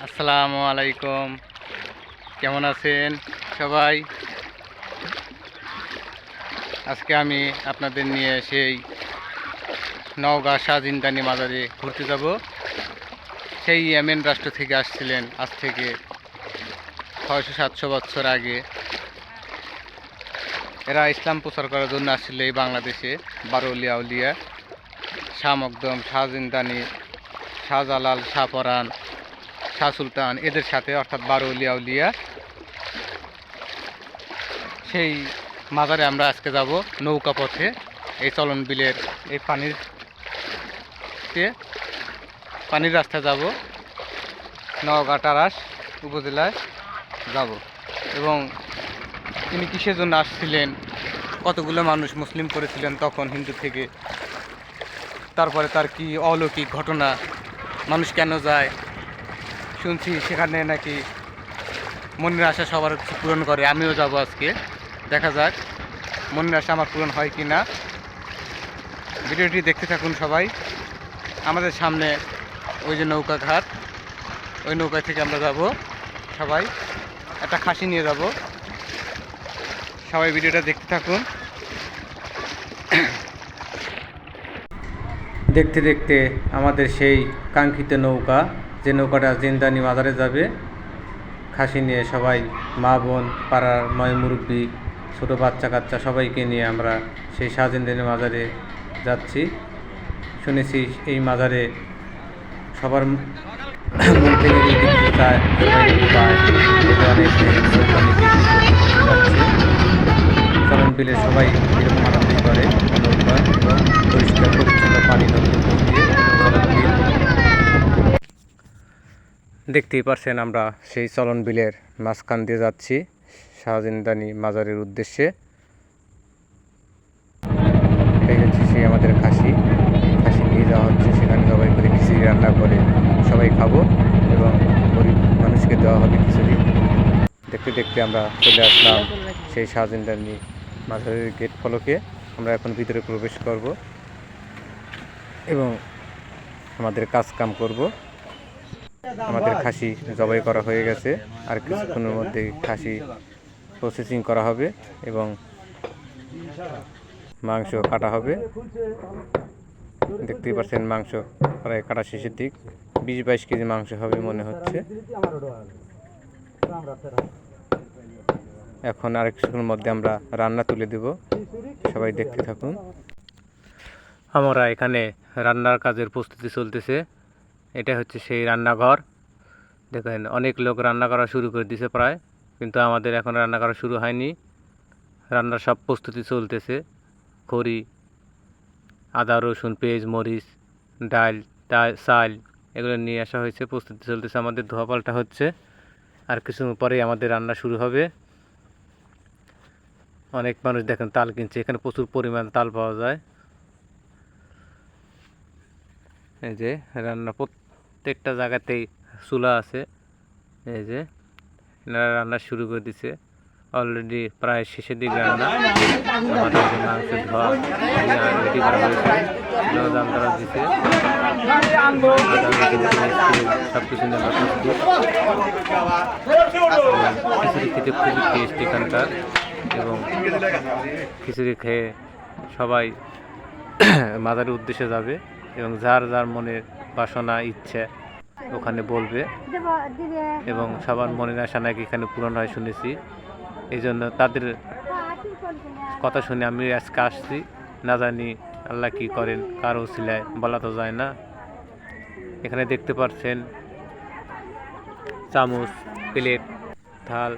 আসসালামু আলাইকুম। কেমন আছেন সবাই? আজকে আমি আপনাদের নিয়ে সেই নওগাঁ শাহজিন্দানি মাজারে ঘুরতে যাব। সেই ইয়েমেন রাষ্ট্র থেকে আসছিলেন আজ থেকে 600-700 বছর আগে। এরা ইসলাম প্রচার করার জন্য আসছিল এই বাংলাদেশে। বারৌলিয়া আউলিয়া, শাহ মকদম, শাহজিন্দানি, শাহজালাল, শাহপরাণ, শাহ সুলতান এদের সাথে, অর্থাৎ বারৌলিয়া আউলিয়া। সেই মাজারে আমরা আজকে যাব নৌকা পথে। এই চলন বিলের এই পানির রাস্তা যাব, নওগাঁ টারাস উপজেলায় যাব। এবং তিনি কিসের জন্য আসছিলেন, কতগুলো মানুষ মুসলিম করেছিলেন তখন হিন্দু থেকে, তারপরে তার কি অলৌকিক ঘটনা, মানুষ কেন যায় শুনছি সেখানে নাকি মনের আশা সবার পূরণ করে। আমিও যাব আজকে, দেখা যাক মনের আশা আমার পূরণ হয় কি না। ভিডিওটি দেখতে থাকুন সবাই। আমাদের সামনে ওই যে নৌকা ঘাট, ওই নৌকা থেকে আমরা যাব সবাই। একটা খাসি নিয়ে যাব, সবাই ভিডিওটা দেখতে থাকুন। দেখতে দেখতে আমাদের সেই কাঙ্ক্ষিত নৌকা, যে নৌকাটা জিন্দানি মাজারে যাবে, খাসি নিয়ে সবাই, মা বোন, পাড়ার নয় মুরব্বী, ছোটো বাচ্চা কাচ্চা সবাইকে নিয়ে আমরা সেই শাহজিন্দানি মাজারে যাচ্ছি। শুনেছি এই মাজারে সবার মন থেকে যদি কিছু চায় সবাই পায়। অনেক যাচ্ছে চলন বিলে সবাই এরকম আনন্দই করে। নৌকা এবং পরিষ্কার পরিচ্ছন্ন পানি নদীর উপর দিয়ে চলন বিল। দেখতেই পারছেন আমরা সেই চলন বিলের মাঝখান দিয়ে যাচ্ছি শাহজিন্দানি মাজারের উদ্দেশ্যে। এটাই হচ্ছে সেই আমাদের খাসি নিয়ে যাওয়া হচ্ছে। সেখানে সবাই করে খিচুড়ি রান্না করে সবাই খাবো এবং গরিব মানুষকে দেওয়া হবে খিচুড়ি। দেখতে দেখতে আমরা চলে আসলাম সেই শাহজিন্দানি মাজারের গেট ফলকে। আমরা এখন ভিতরে প্রবেশ করব এবং আমাদের কাজ কাম করব। আমাদের খাসি জবাই করা হয়ে গেছে, আর কিছুক্ষণের মধ্যে খাসি প্রসেসিং করা হবে এবং মাংস কাটা হবে। দেখতেই পাচ্ছেন মাংস প্রায় কাটা শেষের দিক, 20-22 কেজি মাংস হবে মনে হচ্ছে। এখন আর কিছুক্ষণের মধ্যে আমরা রান্না তুলে দেব, সবাই দেখতে থাকুন। আমরা এখানে রান্নার কাজের প্রস্তুতি চলতেছে। এটা হচ্ছে সেই রান্নাঘর। দেখেন অনেক লোক রান্না করা শুরু করে দিয়েছে প্রায়, কিন্তু আমাদের এখন রান্না করা শুরু হয়নি। রান্নার সব প্রস্তুতি চলতেছে। খড়ি, আদা, রসুন, পেঁয়াজ, মরিচ, ডাল, চাল এগুলো নিয়ে আসা হয়েছে, প্রস্তুতি চলতেছে। আমাদের ধোয়া পাল্টা হচ্ছে, আর কিছু পরেই আমাদের রান্না শুরু হবে। অনেক মানুষ দেখেন তাল কিনছে, এখানে প্রচুর পরিমাণ তাল পাওয়া যায়। এই যে রান্না প্রত্যেকটা জায়গাতেই চুলা আছে। এই যে এনারা রান্না শুরু করে দিছে, অলরেডি প্রায় শেষের দিকে রান্না। আমাদের যে মাংস ধোয়া রেডি করা হয়েছে, দাম করা দিচ্ছে, সব কিছু নেওয়া প্রস্তুত। খিচুড়ি খেতে খুবই টেস্ট এখানকার, এবং খিচুড়ি খেয়ে সবাই মাজারের উদ্দেশ্যে যাবে এবং যার যার মনের বাসনা ইচ্ছে ওখানে বলবে, এবং সবার মনের আশা নাকি এখানে পূরণ হয় শুনেছি। এই জন্য তাদের কথা শুনে আমি আজকে আসছি। না জানি আল্লাহ কি করেন, কার ওসিলায় বলা তো যায় না। এখানে দেখতে পাচ্ছেন চামচ, প্লেট, থাল,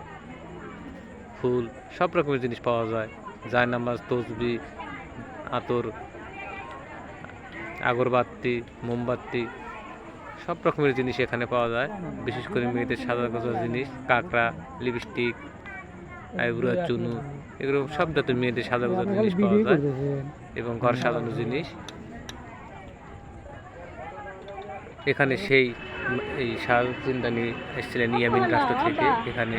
ফুল, সব রকমের জিনিস পাওয়া যায়। জায়নামাজ, তসবি, আতর, আগরবাতি, মোমবাতি, সব রকমের জিনিস এখানে পাওয়া যায়। বিশেষ করে মেয়েদের সাদা গোজা জিনিস, কাঁকড়া, লিপস্টিক, আইব্রো, চুনু, এগুলো সব জাতের মেয়েদের সাদা গোজা জিনিস পাওয়া যায়, এবং ঘর সাজানো জিনিস। এখানে সেই এই শাহজিন্দানি এসেছিলেন ইয়েমেন রাষ্ট্র থেকে এখানে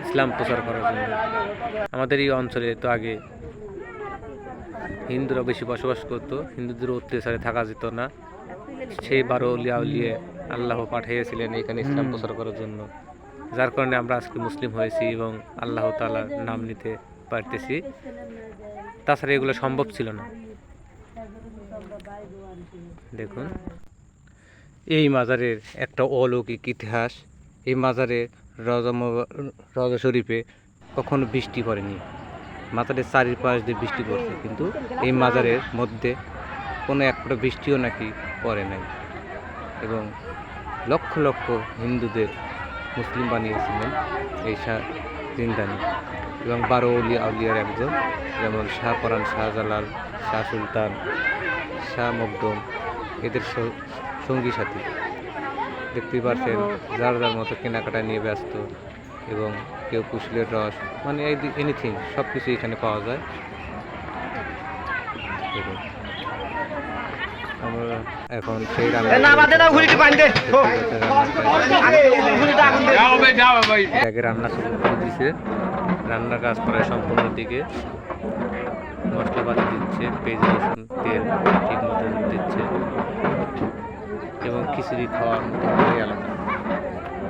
ইসলাম প্রচার করার জন্য। আমাদের এই অঞ্চলে তো আগে হিন্দুরা বেশি বসবাস করতো, হিন্দুদের অত্যাচারে থাকা যেত না। সেই বারৌলিয়া আউলিয়া আল্লাহ পাঠিয়েছিলেন এখানে ইসলাম প্রচার করার জন্য, যার কারণে আমরা আজকে মুসলিম হয়েছি এবং আল্লাহ তাআলার নাম নিতে পারতেছি। তাছাড়া এগুলো সম্ভব ছিল না। দেখুন এই মাজারের একটা অলৌকিক ইতিহাস। এই মাজারে রওজা শরীফে কখনো বৃষ্টি পড়েনি, মাজারের চারিপাশ দিয়ে বৃষ্টি পড়ছে, কিন্তু এই মাজারের মধ্যে কোনো একটা বৃষ্টিও নাকি পড়ে নাই। এবং লক্ষ লক্ষ হিন্দুদের মুসলিম বানিয়েছিলেন এই জিন্দানি, এবং 12 আউলিয়ার একজন, যেমন শাহ পরাণ, শাহজালাল, শাহ সুলতান, শাহ মখদুম, এদের সঙ্গী সাথী। দেখতেই পাচ্ছেন যার যার মতো কেনাকাটা নিয়ে ব্যস্ত, এবং কেউ কুশলের রস, মানে এনিথিং সব কিছু এখানে পাওয়া যায়। দেখুন আমরা এখন সেই রান্না শুরু করে দিছে। রান্নার কাজ প্রায় সম্পূর্ণ দিকে, মশলাপাতি দিচ্ছে, পেঁয়াজ রসুন তেল ঠিক মতো দিচ্ছে, এবং খিচুড়ি খাওয়ার মতো আলাদা।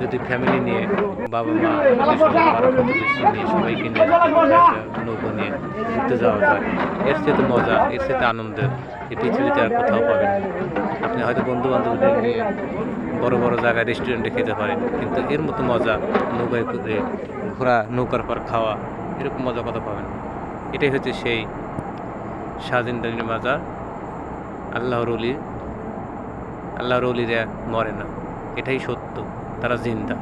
যদি ফ্যামিলি নিয়ে বাবা মা প্রতিবেশী নিয়ে সবাইকে নিয়ে নৌকো নিয়ে ঘুরতে যাওয়া যায়, এর সাথে মজা, এর সাথে আনন্দ এই পৃথিবীতে আর কোথাও পাবেন। আপনি হয়তো বন্ধু বান্ধবদের নিয়ে বড় বড় জায়গায় রেস্টুরেন্টে খেতে পারেন, কিন্তু এর মতো মজা নৌকায় ঘুরে ঘোরা, নৌকার পর খাওয়া, এরকম মজা কথা পাবেন। এটাই হচ্ছে সেই শাহজিন্দানির মাজার। আল্লাহর ওলিরা মরে না, এটাই সত্য, তারা জিন্দা।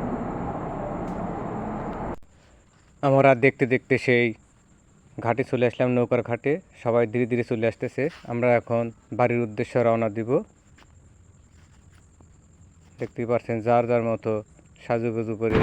আমরা দেখতে দেখতে সেই ঘাটে চলে আসলাম, নৌকার ঘাটে। সবাই ধীরে ধীরে চলে আসতেছে। আমরা এখন বাড়ির উদ্দেশ্যে রওনা দিব। দেখতেই পাচ্ছেন যার যার মতো সাজুগুজু করে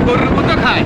গরুর মতো খায়।